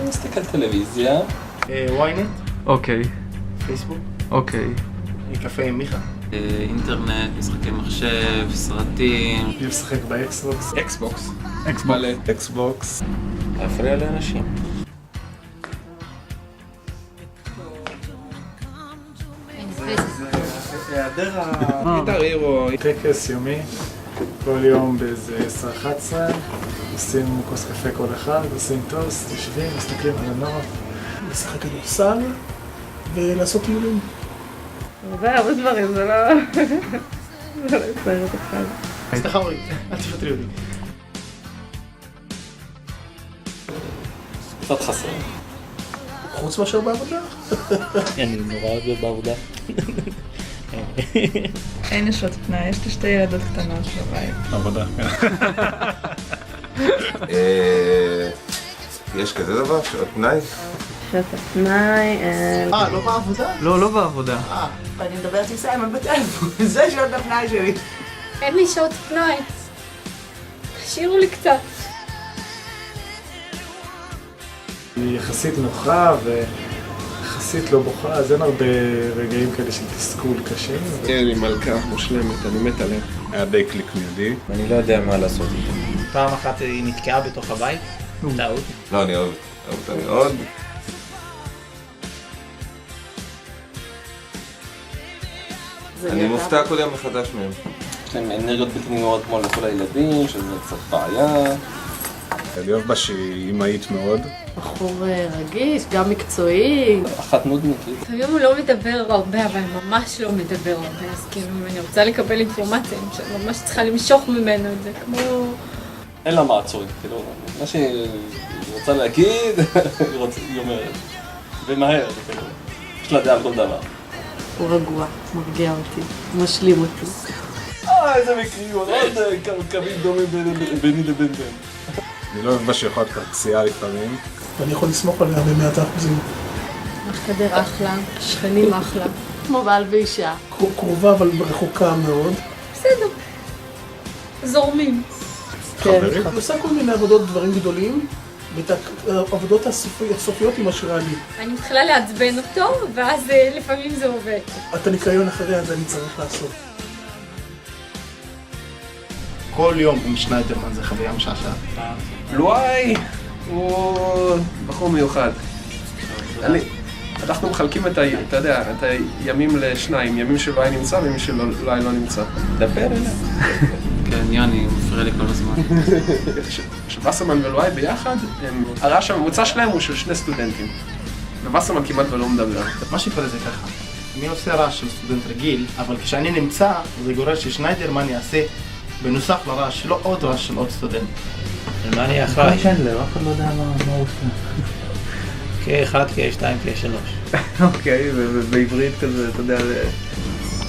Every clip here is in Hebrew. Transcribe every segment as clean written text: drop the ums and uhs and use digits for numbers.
מסתכל טלוויזיה. וויינט? אוקיי. פייסבוק? אוקיי. קפה עם מיכה? אינטרנט, משחקי מחשב, סרטים. אני משחק באקסבוקס. אקסבוקס. מלא. אקסבוקס. להפריע לאנשים. היעדר גיטר הירו. טקס יומי, כל יום באיזה 10-11, עושים כוס קפה כל אחד, עושים טוסט, יושבים, מסתכלים על הנוף, לשחק כדורסל ולעשות טיולים. הרבה דברים, זה לא... זה לא יצטער את אחד. סליחה אורי, אל תפתרי אותי. קצת חסר. חוץ מאשר בעבודה? אני נורא אוהב בעבודה. אין נשות פנאי, יש לי 2 ילדות קטנות בבית. עבודה, כן. יש כזה דבר? שעות פנאי? שעות הפנאי... לא בעבודה? לא בעבודה. אני מדברת עם סיימון בטלפון, זה שעות הפנאי שלי. אין לי שעות פנאי. תשאירו לי קצת. היא יחסית נוחה ויחסית לא בוכה, אז אין הרבה רגעים כאלה של תסכול קשים. אין לי מלכה מושלמת, אני מת עליה. היה די קליק מיידי. אני לא יודע מה לעשות איתו. פעם אחת היא נתקעה בתוך הבית, טעות. לא, אני אוהב אותה מאוד. אני מופתע כל יום מחדש מהם. יש להם אנרגיות בלתי נגמרות כמו לכל הילדים, שזה קצת בעיה. אני אוהב בה שהיא אמהית מאוד. בחור רגיש, גם מקצועי. אחת נודניקית. לפעמים הוא לא מדבר הרבה, אבל ממש לא מדבר הרבה, אז כאילו אני רוצה לקבל אינפורמציה, שאני ממש צריכה למשוך ממנו את זה, כמו... אין לה מעצורים, כאילו, מה שהיא רוצה להגיד, היא אומרת. ומהר, כאילו. יש לה דעה על כל דבר. הוא רגוע, מרגיע אותי, משלים אותי. איזה מקריות, עוד קווים דומים ביני לבין בן. אני לא אוהב בה שיכולת פציעה לפעמים. ואני יכול לסמוך עליה ב100%. חדר אחלה, שכנים אחלה, כמו בעל ואישה. קרובה אבל רחוקה מאוד. בסדר, זורמים. חברים? אני עושה כל מיני עבודות, דברים גדולים, ואת העבודות הסופיות היא משאירה לי. אני מתחילה לעצבן אותו, ואז לפעמים זה עובד. את הניקיון אחרי אז אני צריך לעשות. כל יום עם שניידרמן זה חוויה משעשעת. לואי הוא בחור מיוחד. אנחנו מחלקים את הימים לשניים, ימים שלואי נמצא וימים שלואי לא נמצא. דבר אליה. כן, יוני, מפריע לי כל הזמן. שווסרמן ולואי ביחד, הרעש הממוצע שלהם הוא של 2 סטודנטים. וווסרמן כמעט ולא מדבר. מה שקורה זה ככה, אני עושה רעש של סטודנט רגיל, אבל כשאני נמצא זה גורם ששניידרמן יעשה בנוסף לרעש שלו עוד רעש של עוד סטודנט. מה אני אחראי? שנדלר, אף אחד לא יודע מה הוא עושה. K1, K2, K3. אוקיי, ובעברית כזה, אתה יודע,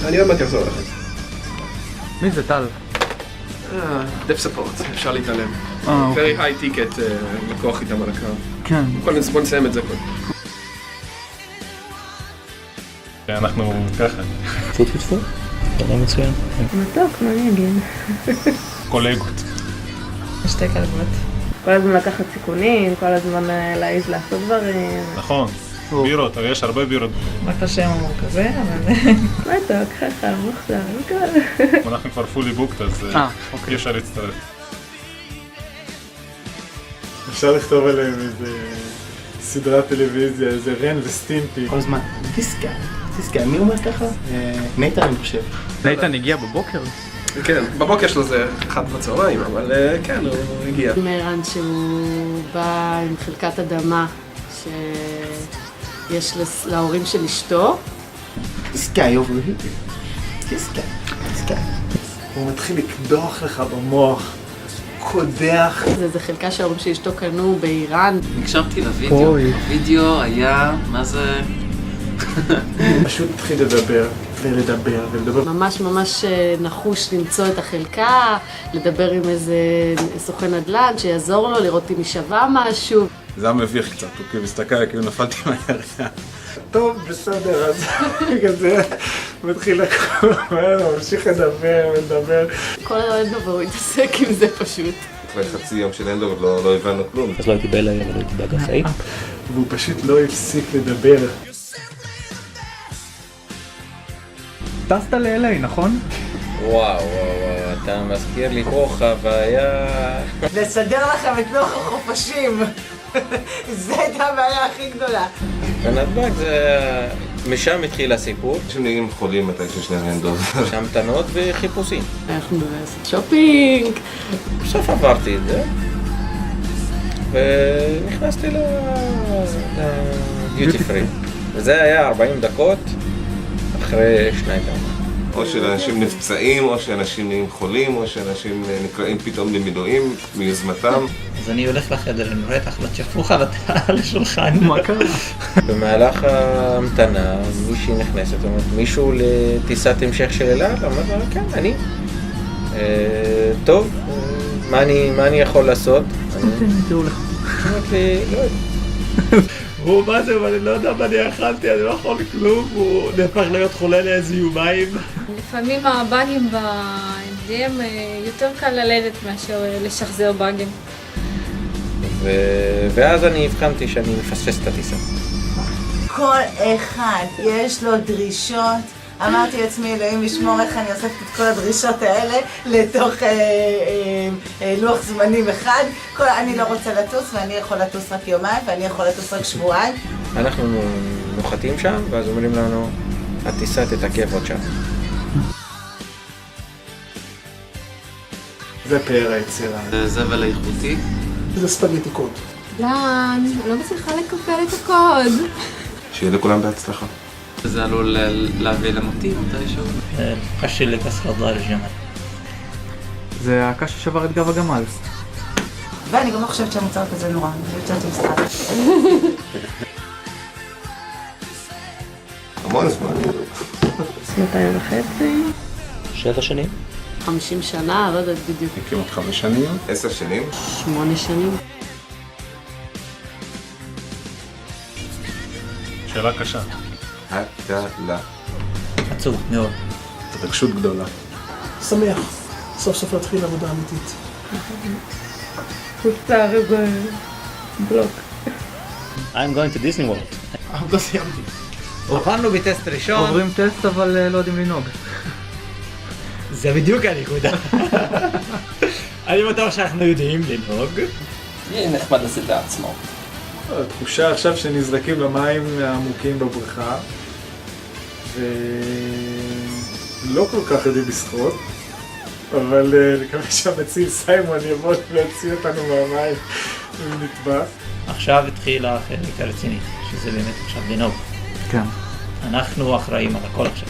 אני עוד מעט אחזור לכם. מי זה טל? דף ספורט, אפשר להתעלם. very high ticket לקוח איתם על הקו. כן. בוא נסיים את זה קודם. אנחנו ככה. טפו טפו טפו, דבר מצוין. מתוק, מה אני אגיד? קולגות. שתי כלבות. כל הזמן לקחת סיכונים, כל הזמן להעיז לעשות דברים. נכון. בירות, אבל יש הרבה בירות. רק השם אמור כזה, אבל... מתוק, חכם, מוכשר, וכל... אנחנו כבר פולי בוקט, אז אי אפשר להצטרף. אפשר לכתוב עליהם איזה סדרת טלוויזיה, איזה רן וסטימפי. כל הזמן, דיסקה, מי אומר ככה? נייטן אני חושב. נייטן הגיע בבוקר? כן, בבוקר שלו זה 1 בצהריים, אבל כן, הוא הגיע. מרן שהוא בא עם חלקת אדמה שיש להורים של אשתו. דיסקה, דיסקה. הוא מתחיל לקדוח לך במוח, קודח. זה חלקה שההורים של אשתו קנו באיראן. הקשבתי לוידאו, הוידאו היה, מה זה? פשוט התחיל לדבר. ממש נחוש למצוא את החלקה, לדבר עם איזה סוכן נדל"ן שיעזור לו, לראות אם היא שווה משהו. זה היה מביך קצת, הוא כאילו הסתכל, כאילו נפלתי מהירח. טוב, בסדר, אז כזה מתחיל לקרוא, ממשיך לדבר. כל האנדובר הוא התעסק עם זה פשוט. אחרי חצי יום של אנדובר לא הבנו כלום. אז לא הייתי באליי, אבל הייתי באגפי. והוא פשוט לא הפסיק לדבר. טסת ל-LA, נכון? וואו, אתה מזכיר לי פה חוויה... לסדר לכם את לוח החופשים. זו הייתה הבעיה הכי גדולה. בנתב"ג זה... משם התחיל הסיפור. אנשים נהיים חולים מתי שיש להם אנדובר. המתנות וחיפושים. אנחנו לעשות שופינג. בסוף עברתי את זה. ונכנסתי לדיוטי פרי. וזה היה 40 דקות אחרי 2 ימים. או שאנשים נפצעים, או שאנשים נהיים חולים, או שאנשים נקראים פתאום למילואים מיוזמתם. אז אני הולך לחדר, אני רואה את החלט שפוך על השולחן. מה קרה? במהלך ההמתנה, מישהי נכנסת, אומרת, מישהו לטיסת המשך של אלעד? אמרת לה, כן, אני. טוב, מה אני יכול לעשות? תראו לך. אמרת לי, לא יודע. הוא מה זה, אבל אני לא יודע מה אני אכלתי, אני לא יכול כלום, הוא נהפך להיות חולה לאיזה יומיים. לפעמים הבאגים ב-MDM יותר קל ללדת מאשר לשחזר באגים. ואז אני הבחנתי שאני מפספס את הטיסה. כל אחד יש לו דרישות. אמרתי לעצמי, אלוהים ישמור איך אני אוספת את כל הדרישות האלה לתוך לוח זמנים אחד. אני לא רוצה לטוס ואני יכול לטוס רק יומיים ואני יכול לטוס רק שבועיים. אנחנו נוחתים שם ואז אומרים לנו, הטיסה תתעכב עוד שעה. זה פאר היצירה. זה זבל איכותי. זה ספגטי קוד. דן, לא מצליחה לקפל את הקוד. שיהיה לכולם בהצלחה. זה עלול להביא למותי מתישהו. קשה לקס חדר ג'מל. זה הקש ששבר את גב הגמל. ואני גם לא חושבת שהמוצר כזה נורא, אני יוצאת עם סטארט. המון זמן. 2.5. 7 שנים. 50 שנה, לא יודעת בדיוק. כמעט 5 שנים. 10 שנים. 8 שנים. שאלה קשה. הטלה. עצוב מאוד. התרגשות גדולה. שמח. סוף סוף להתחיל עבודה אמיתית. קוצר בבלוק. I'm going to Disney World. לא סיימתי. עברנו בטסט ראשון. עוברים טסט אבל לא יודעים לנהוג. זה בדיוק הנקודה. אני בטוח שאנחנו יודעים לנהוג. יהיה נחמד לעשות לעצמו. התחושה עכשיו שנזרקים למים העמוקים בבריכה ולא כל כך יודעים לשחות, אבל נקווה שהמציל סיימון יבוא להוציא אותנו מהמים ונטבע. עכשיו התחיל החלק הרציני, שזה באמת עכשיו לנהוג. כן. אנחנו אחראים על הכל עכשיו.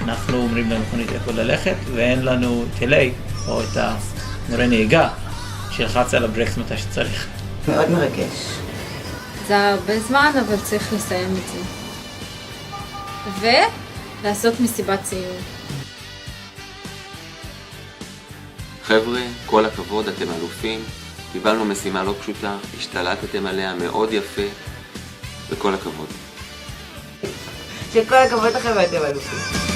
אנחנו אומרים למכונית איפה ללכת, ואין לנו טלי או את המורה נהיגה שילחץ על הברקס מתי שצריך. מאוד מרגש. זה הרבה זמן, אבל צריך לסיים את זה. ולעשות מסיבת סיום. חבר'ה, כל הכבוד, אתם אלופים. קיבלנו משימה לא פשוטה, השתלטתם עליה מאוד יפה, וכל הכבוד. שכל הכבוד לכם ואתם אלופים.